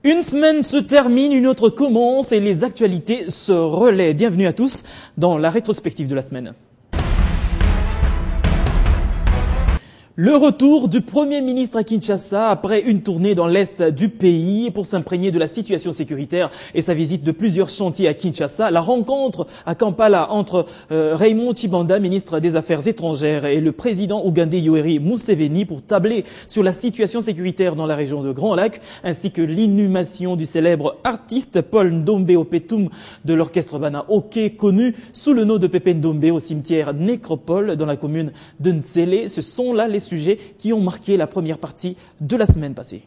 Une semaine se termine, une autre commence et les actualités se relaient. Bienvenue à tous dans la rétrospective de la semaine. Le retour du Premier ministre à Kinshasa après une tournée dans l'est du pays pour s'imprégner de la situation sécuritaire et sa visite de plusieurs chantiers à Kinshasa. La rencontre à Kampala entre Raymond Tshibanda, ministre des Affaires étrangères, et le président ougandais Yoweri Museveni pour tabler sur la situation sécuritaire dans la région de Grand Lac, ainsi que l'inhumation du célèbre artiste Paul Ndombe Opetum de l'orchestre Bana Ok, connu sous le nom de Pepe Ndombe au cimetière Nécropole dans la commune de Ntsele. Ce sont là les sujets qui ont marqué la première partie de la semaine passée.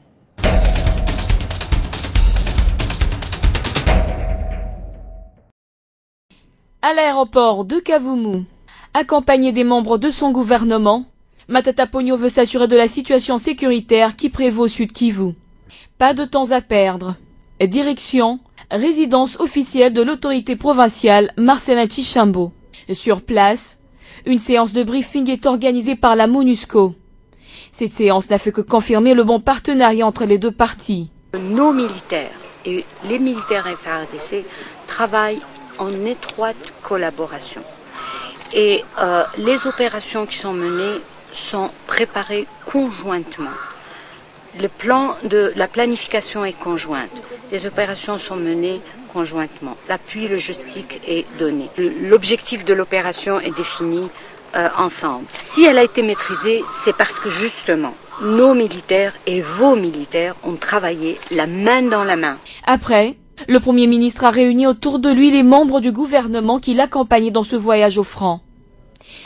À l'aéroport de Kavumu, accompagné des membres de son gouvernement, Matata Ponyo veut s'assurer de la situation sécuritaire qui prévaut au Sud Kivu. Pas de temps à perdre. Direction, résidence officielle de l'autorité provinciale Marcelin Tchishambo. Sur place, une séance de briefing est organisée par la MONUSCO. Cette séance n'a fait que confirmer le bon partenariat entre les deux parties. Nos militaires et les militaires FARDC travaillent en étroite collaboration. Et les opérations qui sont menées sont préparées conjointement. La planification est conjointe. Les opérations sont menées conjointement. L'appui logistique est donné. L'objectif de l'opération est défini ensemble. Si elle a été maîtrisée, c'est parce que justement, nos militaires et vos militaires ont travaillé la main dans la main. Après, le Premier ministre a réuni autour de lui les membres du gouvernement qui l'accompagnaient dans ce voyage au franc.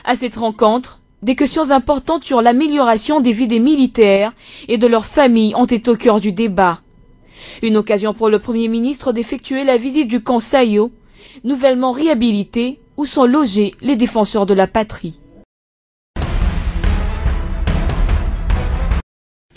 À cette rencontre, des questions importantes sur l'amélioration des vies des militaires et de leurs familles ont été au cœur du débat. Une occasion pour le Premier ministre d'effectuer la visite du camp Sayo, nouvellement réhabilité, où sont logés les défenseurs de la patrie.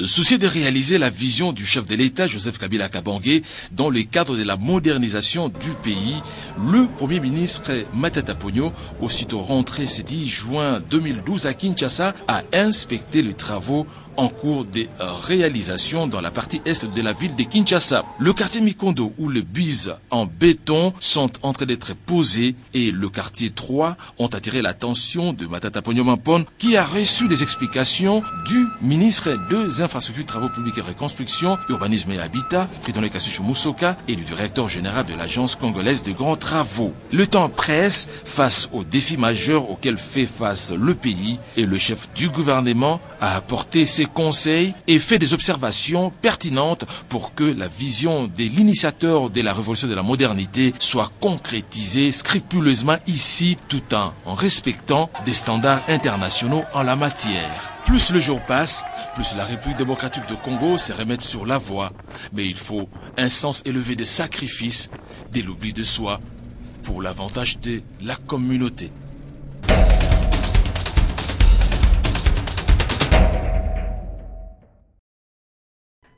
Soucié de réaliser la vision du chef de l'État, Joseph Kabila Kabange, dans le cadre de la modernisation du pays, le Premier ministre Matata Ponyo, aussitôt rentré ce 10 juin 2012 à Kinshasa, a inspecté les travaux en cours de réalisation dans la partie est de la ville de Kinshasa. Le quartier Mikondo où les buses en béton sont en train d'être posées et le quartier 3 ont attiré l'attention de Matata Ponyo Mampon qui a reçu des explications du ministre des Infrastructures, Travaux Publics et Reconstruction, Urbanisme et Habitat, Fridolin Kassouchou Moussoka, et du directeur général de l'Agence congolaise de grands travaux. Le temps presse face aux défis majeurs auxquels fait face le pays et le chef du gouvernement a apporté ses conseils et fait des observations pertinentes pour que la vision de l'initiateur de la révolution de la modernité soit concrétisée scrupuleusement ici tout en respectant des standards internationaux en la matière. Plus le jour passe, plus la République démocratique de Congo se remet sur la voie. Mais il faut un sens élevé de sacrifice, de l'oubli de soi, pour l'avantage de la communauté.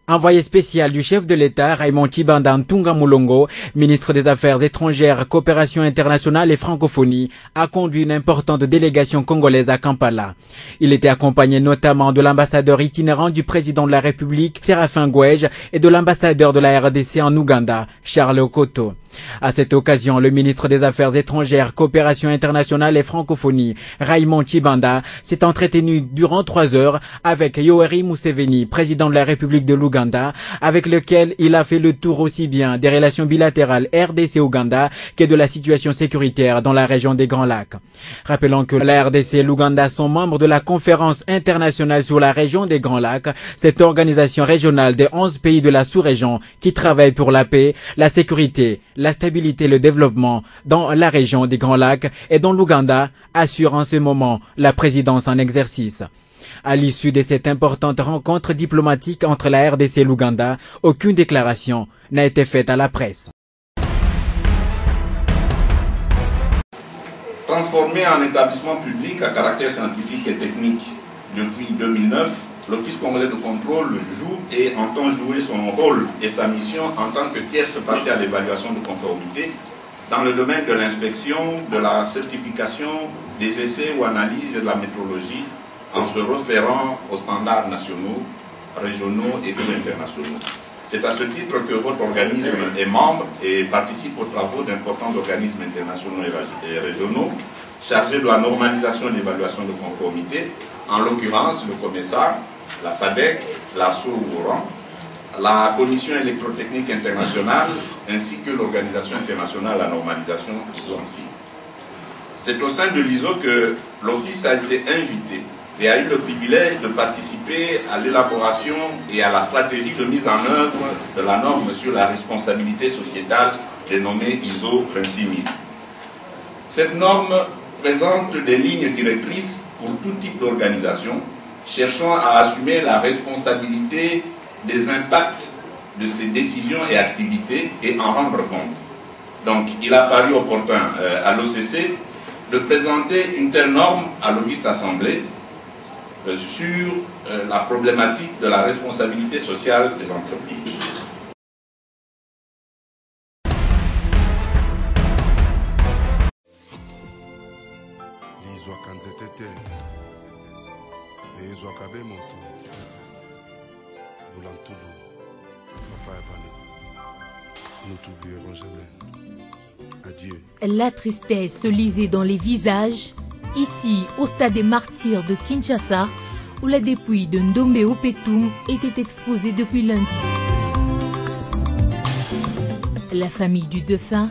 Envoyé spécial du chef de l'État, Raymond Tshibanda Ntunga Mulongo, ministre des Affaires étrangères, coopération internationale et francophonie, a conduit une importante délégation congolaise à Kampala. Il était accompagné notamment de l'ambassadeur itinérant du président de la République, Séraphin Gouège, et de l'ambassadeur de la RDC en Ouganda, Charles Okoto. À cette occasion, le ministre des Affaires étrangères, coopération internationale et francophonie, Raymond Tshibanda, s'est entretenu durant 3 heures avec Yoweri Museveni, président de la République de l'Ouganda, avec lequel il a fait le tour aussi bien des relations bilatérales RDC-Ouganda que de la situation sécuritaire dans la région des Grands Lacs. Rappelons que la RDC et l'Ouganda sont membres de la conférence internationale sur la région des Grands Lacs, cette organisation régionale des 11 pays de la sous-région qui travaille pour la paix, la sécurité, la stabilité et le développement dans la région des Grands Lacs et dont l'Ouganda assure en ce moment la présidence en exercice. À l'issue de cette importante rencontre diplomatique entre la RDC et l'Ouganda, aucune déclaration n'a été faite à la presse. Transformé en établissement public à caractère scientifique et technique depuis 2009, l'Office congolais de contrôle joue et entend jouer son rôle et sa mission en tant que tierce partie à l'évaluation de conformité dans le domaine de l'inspection, de la certification, des essais ou analyses et de la métrologie en se référant aux standards nationaux, régionaux et internationaux. C'est à ce titre que votre organisme est membre et participe aux travaux d'importants organismes internationaux et régionaux chargés de la normalisation et de l'évaluation de conformité, en l'occurrence le COMESA, la SADC, l'ASSO Oran, la Commission électrotechnique internationale ainsi que l'Organisation internationale de la normalisation ISO-ANSI. C'est au sein de l'ISO que l'Office a été invité et a eu le privilège de participer à l'élaboration et à la stratégie de mise en œuvre de la norme sur la responsabilité sociétale dénommée ISO 26000. Cette norme présente des lignes directrices pour tout type d'organisation, cherchant à assumer la responsabilité des impacts de ses décisions et activités et en rendre compte. Donc, il a paru opportun à l'OCC de présenter une telle norme à l'Auguste Assemblée sur la problématique de la responsabilité sociale des entreprises. Nous t'oublierons jamais. Adieu. La tristesse se lisait dans les visages, ici au stade des martyrs de Kinshasa, où la dépouille de Ndombe Opetum était exposée depuis lundi. La famille du défunt,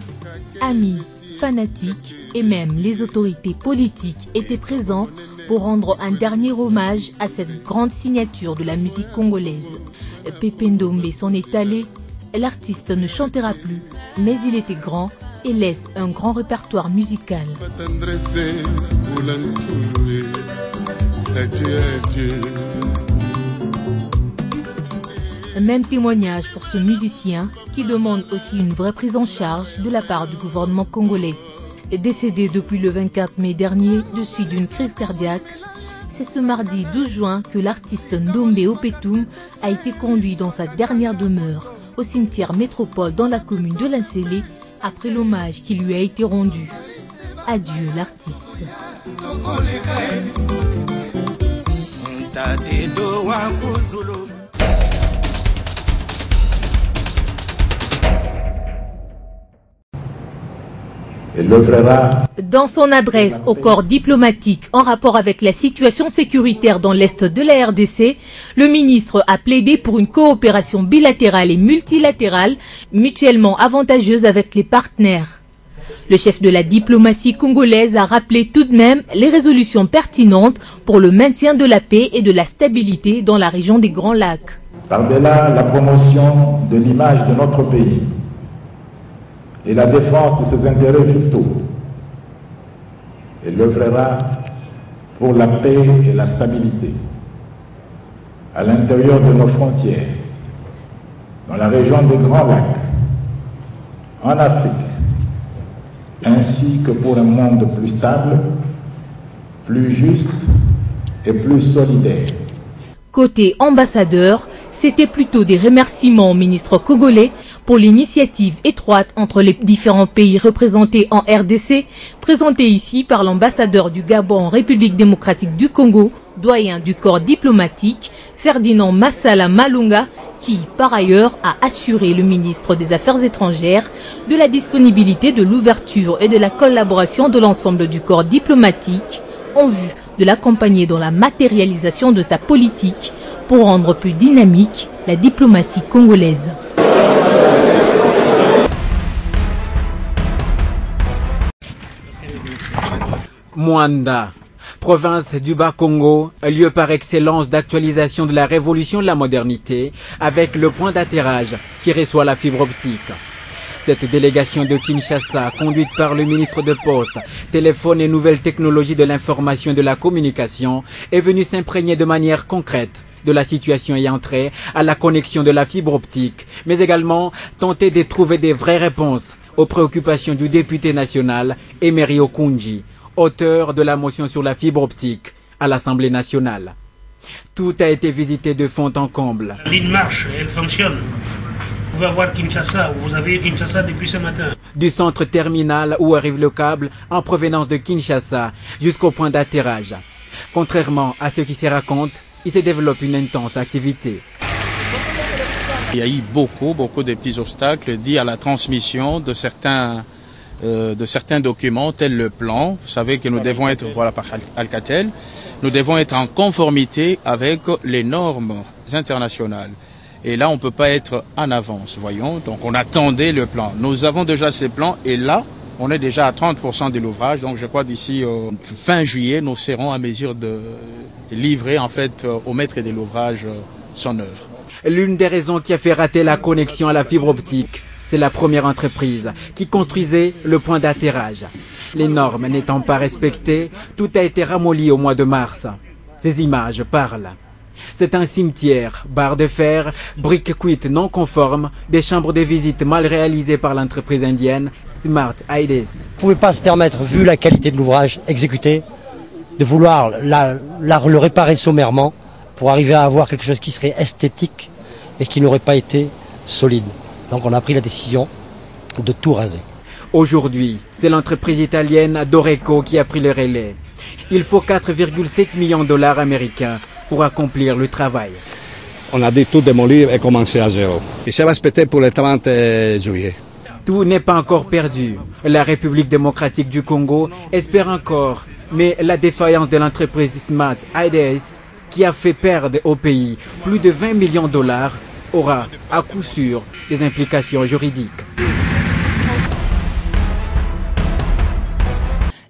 amis, fanatiques et même les autorités politiques étaient présents pour rendre un dernier hommage à cette grande signature de la musique congolaise. Pépé Ndombe s'en est allé. L'artiste ne chantera plus, mais il était grand et laisse un grand répertoire musical. Même témoignage pour ce musicien qui demande aussi une vraie prise en charge de la part du gouvernement congolais. Décédé depuis le 24 mai dernier de suite d'une crise cardiaque, c'est ce mardi 12 juin que l'artiste Ndombe Opetum a été conduit dans sa dernière demeure au cimetière Métropole dans la commune de Linsélé après l'hommage qui lui a été rendu. Adieu l'artiste. Dans son adresse au corps diplomatique en rapport avec la situation sécuritaire dans l'est de la RDC, le ministre a plaidé pour une coopération bilatérale et multilatérale mutuellement avantageuse avec les partenaires. Le chef de la diplomatie congolaise a rappelé tout de même les résolutions pertinentes pour le maintien de la paix et de la stabilité dans la région des Grands Lacs. Par-delà la promotion de l'image de notre pays et la défense de ses intérêts vitaux, elle œuvrera pour la paix et la stabilité à l'intérieur de nos frontières, dans la région des Grands Lacs, en Afrique, ainsi que pour un monde plus stable, plus juste et plus solidaire. Côté ambassadeur, c'était plutôt des remerciements au ministre congolais pour l'initiative étroite entre les différents pays représentés en RDC, présentée ici par l'ambassadeur du Gabon en République démocratique du Congo, doyen du corps diplomatique, Ferdinand Massala Malunga, qui, par ailleurs, a assuré le ministre des Affaires étrangères de la disponibilité de l'ouverture et de la collaboration de l'ensemble du corps diplomatique en vue de l'accompagner dans la matérialisation de sa politique pour rendre plus dynamique la diplomatie congolaise. Mwanda, province du Bas-Congo, lieu par excellence d'actualisation de la révolution de la modernité, avec le point d'atterrage qui reçoit la fibre optique. Cette délégation de Kinshasa, conduite par le ministre de Poste, Téléphone et Nouvelles Technologies de l'Information et de la Communication, est venue s'imprégner de manière concrète de la situation ayant trait à la connexion de la fibre optique, mais également tenter de trouver des vraies réponses aux préoccupations du député national Emery Okunji, auteur de la motion sur la fibre optique à l'Assemblée nationale. Tout a été visité de fond en comble. La ligne marche, elle fonctionne. Vous pouvez voir Kinshasa, vous avez Kinshasa depuis ce matin. Du centre terminal où arrive le câble en provenance de Kinshasa jusqu'au point d'atterrage. Contrairement à ce qui se raconte, il se développe une intense activité. Il y a eu beaucoup de petits obstacles dits à la transmission de certains documents tels le plan. Vous savez que nous devons être, voilà, par Alcatel, nous devons être en conformité avec les normes internationales. Et là, on ne peut pas être en avance, voyons. Donc, on attendait le plan. Nous avons déjà ces plans et là, on est déjà à 30% de l'ouvrage. Donc, je crois d'ici fin juillet, nous serons à mesure de livrer, en fait, au maître de l'ouvrage son œuvre. L'une des raisons qui a fait rater la connexion à la fibre optique, c'est la première entreprise qui construisait le point d'atterrage. Les normes n'étant pas respectées, tout a été ramolli au mois de mars. Ces images parlent. C'est un cimetière, barres de fer, briques cuites non conformes, des chambres de visite mal réalisées par l'entreprise indienne Smart IDs. Vous ne pouvez pas se permettre, vu la qualité de l'ouvrage exécuté, de vouloir le réparer sommairement pour arriver à avoir quelque chose qui serait esthétique et qui n'aurait pas été solide. Donc on a pris la décision de tout raser. Aujourd'hui, c'est l'entreprise italienne Doreco qui a pris le relais. Il faut 4,7 millions de dollars américains pour accomplir le travail. On a dit tout démolir et commencer à zéro. Il s'est respecté pour le 30 juillet. Tout n'est pas encore perdu. La République démocratique du Congo espère encore, mais la défaillance de l'entreprise Smart IDs, qui a fait perdre au pays plus de 20 millions de dollars, aura à coup sûr des implications juridiques.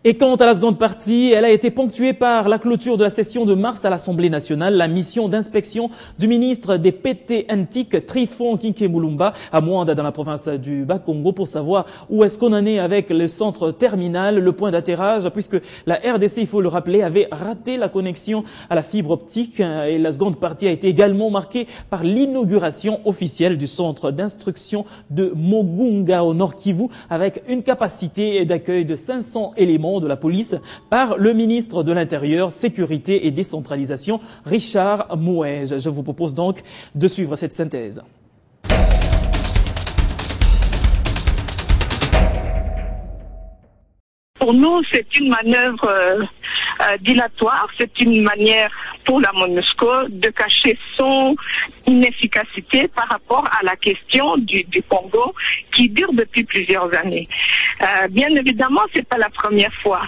Et quant à la seconde partie, elle a été ponctuée par la clôture de la session de mars à l'Assemblée nationale, la mission d'inspection du ministre des PT antiques Trifon Kinkemulumba à Mwanda dans la province du Bas-Congo pour savoir où est-ce qu'on en est avec le centre terminal, le point d'atterrage, puisque la RDC, il faut le rappeler, avait raté la connexion à la fibre optique. Et la seconde partie a été également marquée par l'inauguration officielle du centre d'instruction de Mogunga au Nord Kivu avec une capacité d'accueil de 500 éléments de la police par le ministre de l'Intérieur, Sécurité et Décentralisation, Richard Mouège. Je vous propose donc de suivre cette synthèse. Pour nous, c'est une manœuvre dilatoire, c'est une manière pour la MONUSCO de cacher son inefficacité par rapport à la question du Congo qui dure depuis plusieurs années. Bien évidemment, c'est pas la première fois,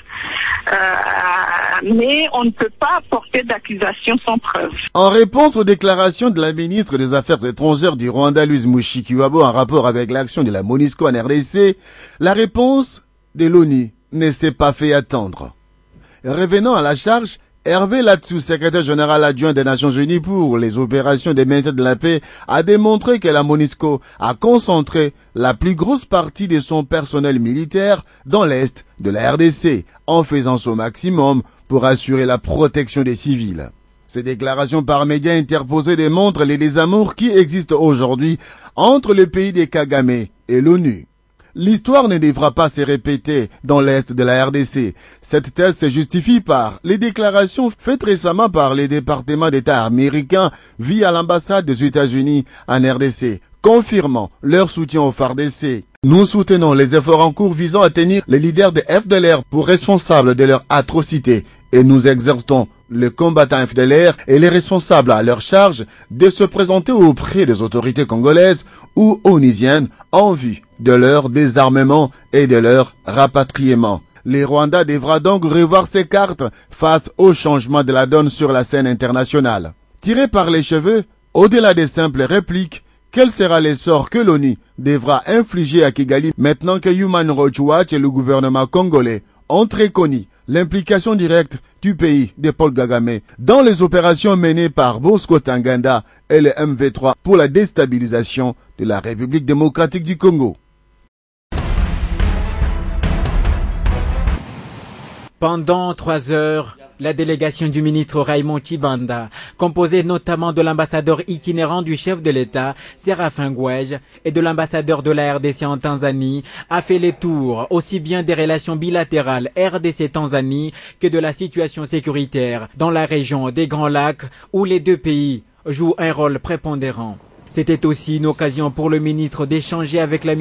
mais on ne peut pas porter d'accusation sans preuve. En réponse aux déclarations de la ministre des Affaires étrangères du Rwanda, Louise Mushikiwabo, en rapport avec l'action de la MONUSCO en RDC, la réponse de l'ONU ne s'est pas fait attendre. Revenant à la charge, Hervé Latsou, secrétaire général adjoint des Nations Unies pour les opérations de maintien de la paix, a démontré que la MONUSCO a concentré la plus grosse partie de son personnel militaire dans l'est de la RDC, en faisant son maximum pour assurer la protection des civils. Ces déclarations par médias interposés démontrent les désamours qui existent aujourd'hui entre le pays des Kagame et l'ONU. L'histoire ne devra pas se répéter dans l'est de la RDC. Cette thèse se justifie par les déclarations faites récemment par les départements d'État américains via l'ambassade des États-Unis en RDC, confirmant leur soutien au FARDC. Nous soutenons les efforts en cours visant à tenir les leaders de FDLR pour responsables de leurs atrocités et nous exhortons les combattants FDLR et les responsables à leur charge de se présenter auprès des autorités congolaises ou onusiennes en vue de leur désarmement et de leur rapatriement. Les Rwandais devra donc revoir ses cartes face au changement de la donne sur la scène internationale. Tiré par les cheveux, au-delà des simples répliques, quel sera l'essor que l'ONU devra infliger à Kigali maintenant que Human Rights Watch et le gouvernement congolais ont reconnu l'implication directe du pays de Paul Kagame dans les opérations menées par Bosco Ntaganda et le MV3 pour la déstabilisation de la République démocratique du Congo. Pendant 3 heures, la délégation du ministre Raymond Tshibanda, composée notamment de l'ambassadeur itinérant du chef de l'État, Séraphin Gouège, et de l'ambassadeur de la RDC en Tanzanie, a fait les tours aussi bien des relations bilatérales RDC-Tanzanie que de la situation sécuritaire dans la région des Grands Lacs où les deux pays jouent un rôle prépondérant. C'était aussi une occasion pour le ministre d'échanger avec la